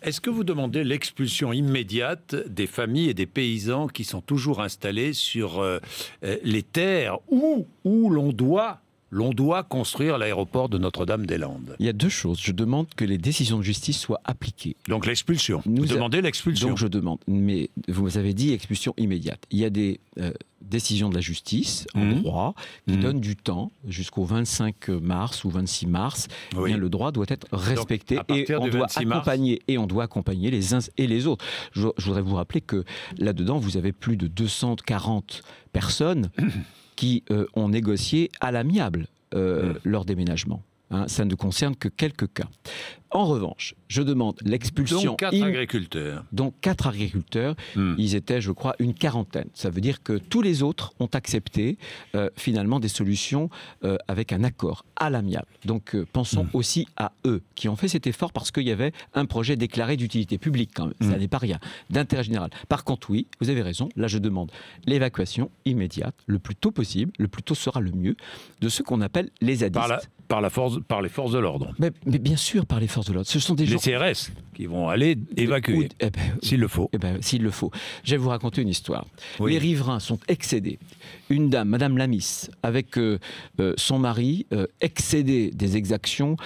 Est-ce que vous demandez l'expulsion immédiate des familles et des paysans qui sont toujours installés sur les terres où l'on doit construire l'aéroport de Notre-Dame-des-Landes? Il y a deux choses. Je demande que les décisions de justice soient appliquées. Donc l'expulsion. Vous demandez l'expulsion. Donc je demande. Mais vous avez dit expulsion immédiate. Il y a des décisions de la justice en droit qui donnent du temps jusqu'au 25 mars ou 26 mars. Oui. Eh bien, le droit doit être respecté. Donc, et on doit accompagner les uns et les autres. Je voudrais vous rappeler que là-dedans, vous avez plus de 240 personnes qui ont négocié à l'amiable leur déménagement. Hein, ça ne concerne que quelques cas. En revanche, je demande l'expulsion... Donc 4 agriculteurs. Donc 4 agriculteurs, ils étaient, je crois, une quarantaine. Ça veut dire que tous les autres ont accepté finalement des solutions avec un accord à l'amiable. Donc pensons aussi à eux qui ont fait cet effort parce qu'il y avait un projet déclaré d'utilité publique quand même. Ça n'est pas rien, d'intérêt général. Par contre, oui, vous avez raison, là je demande l'évacuation immédiate, le plus tôt possible, le plus tôt sera le mieux, de ce qu'on appelle les zadistes. Par les forces de l'ordre. Mais bien sûr, par les forces de l'ordre. Ce sont des gens... Les CRS qui vont aller évacuer, s'il le faut. S'il le faut. Je vais vous raconter une histoire. Oui. Les riverains sont excédés. Une dame, Madame Lamis, avec son mari, excédé des exactions,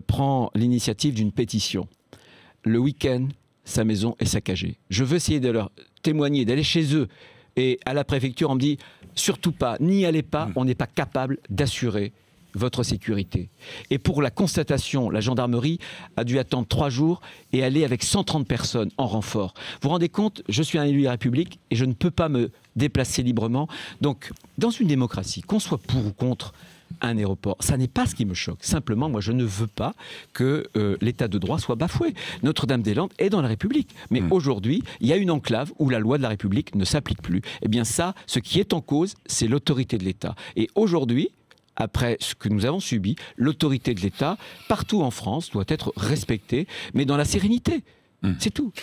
prend l'initiative d'une pétition. Le week-end, sa maison est saccagée. Je veux essayer de leur témoigner, d'aller chez eux. Et à la préfecture, on me dit, surtout pas, n'y allez pas, on n'est pas capable d'assurer votre sécurité. Et pour la constatation, la gendarmerie a dû attendre 3 jours et aller avec 130 personnes en renfort. Vous vous rendez compte, je suis un élu de la République et je ne peux pas me déplacer librement. Donc, dans une démocratie, qu'on soit pour ou contre un aéroport, ça n'est pas ce qui me choque. Simplement, moi, je ne veux pas que l'état de droit soit bafoué. Notre-Dame-des-Landes est dans la République. Mais aujourd'hui, il y a une enclave où la loi de la République ne s'applique plus. Eh bien ça, ce qui est en cause, c'est l'autorité de l'État. Et aujourd'hui, après ce que nous avons subi, l'autorité de l'État, partout en France, doit être respectée, mais dans la sérénité. C'est tout.